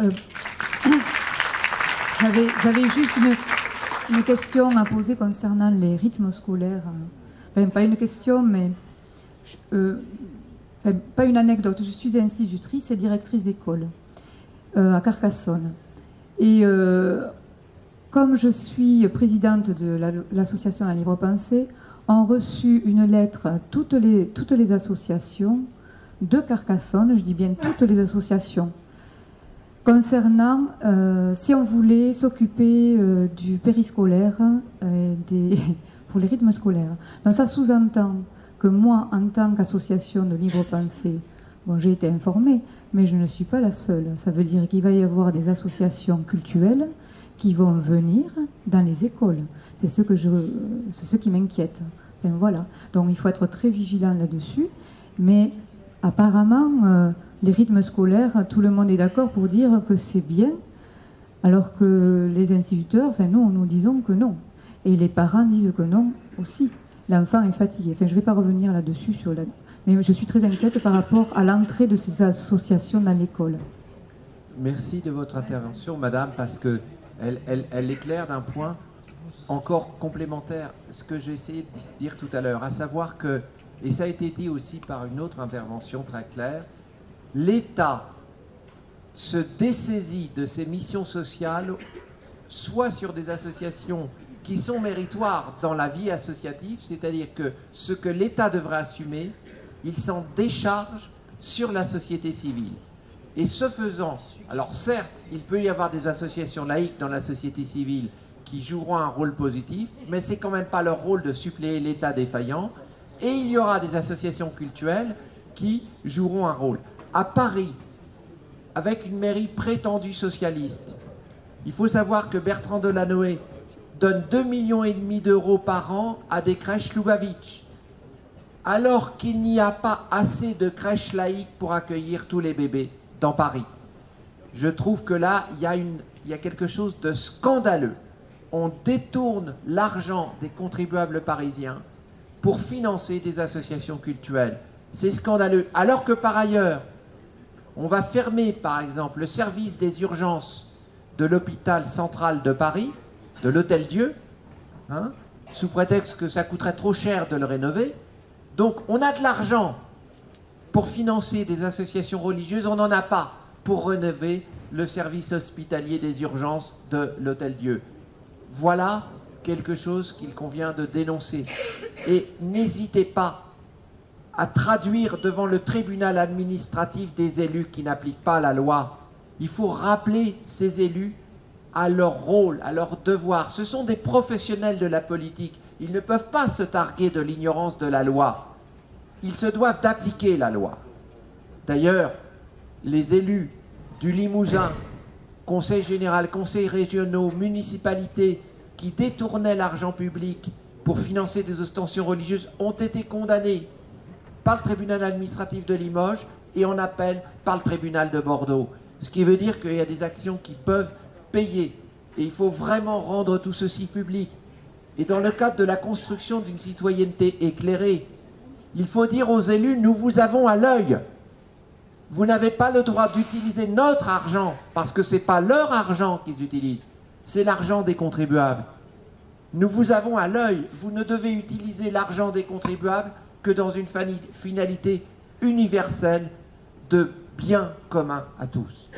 Euh, J'avais juste une question à poser concernant les rythmes scolaires. Enfin, pas une question, mais enfin, pas une anecdote. Je suis institutrice et directrice d'école à Carcassonne. Et comme je suis présidente de l'association La Libre Pensée, ont reçu une lettre, toutes les associations de Carcassonne, je dis bien toutes les associations, concernant si on voulait s'occuper du périscolaire pour les rythmes scolaires. Donc ça sous-entend que moi, en tant qu'association de libre pensée, bon, j'ai été informée, mais je ne suis pas la seule. Ça veut dire qu'il va y avoir des associations cultuelles qui vont venir dans les écoles. C'est ce qui m'inquiète. Enfin, voilà. Donc il faut être très vigilant là-dessus. Mais apparemment, les rythmes scolaires, tout le monde est d'accord pour dire que c'est bien, alors que les instituteurs, enfin nous disons que non. Et les parents disent que non aussi. L'enfant est fatigué. Enfin, je ne vais pas revenir là-dessus, mais je suis très inquiète par rapport à l'entrée de ces associations dans l'école. Merci de votre intervention, madame, parce qu'elle éclaire d'un point encore complémentaire ce que j'ai essayé de dire tout à l'heure, à savoir que, et ça a été dit aussi par une autre intervention très claire, l'État se dessaisit de ses missions sociales, soit sur des associations qui sont méritoires dans la vie associative, c'est-à-dire que ce que l'État devrait assumer, il s'en décharge sur la société civile. Et ce faisant, alors certes, il peut y avoir des associations laïques dans la société civile qui joueront un rôle positif, mais c'est quand même pas leur rôle de suppléer l'État défaillant, et il y aura des associations cultuelles qui joueront un rôle. À Paris, avec une mairie prétendue socialiste, il faut savoir que Bertrand Delanoë donne 2,5 millions d'euros par an à des crèches Lubavitch, alors qu'il n'y a pas assez de crèches laïques pour accueillir tous les bébés dans Paris. Je trouve que là, il y a quelque chose de scandaleux. On détourne l'argent des contribuables parisiens pour financer des associations cultuelles. C'est scandaleux. Alors que par ailleurs, on va fermer, par exemple, le service des urgences de l'hôpital central de Paris, de l'Hôtel Dieu, hein, sous prétexte que ça coûterait trop cher de le rénover. Donc on a de l'argent pour financer des associations religieuses, on n'en a pas pour rénover le service hospitalier des urgences de l'Hôtel Dieu. Voilà quelque chose qu'il convient de dénoncer. Et n'hésitez pas à traduire devant le tribunal administratif des élus qui n'appliquent pas la loi. Il faut rappeler ces élus à leur rôle, à leur devoir. Ce sont des professionnels de la politique. Ils ne peuvent pas se targuer de l'ignorance de la loi. Ils se doivent d'appliquer la loi. D'ailleurs, les élus du Limousin, conseil général, conseils régionaux, municipalités, qui détournaient l'argent public pour financer des ostensions religieuses, ont été condamnés par le tribunal administratif de Limoges et en appel par le tribunal de Bordeaux. Ce qui veut dire qu'il y a des actions qui peuvent payer. Et il faut vraiment rendre tout ceci public. Et dans le cadre de la construction d'une citoyenneté éclairée, il faut dire aux élus, nous vous avons à l'œil. Vous n'avez pas le droit d'utiliser notre argent, parce que ce n'est pas leur argent qu'ils utilisent, c'est l'argent des contribuables. Nous vous avons à l'œil. Vous ne devez utiliser l'argent des contribuables que dans une finalité universelle de bien commun à tous.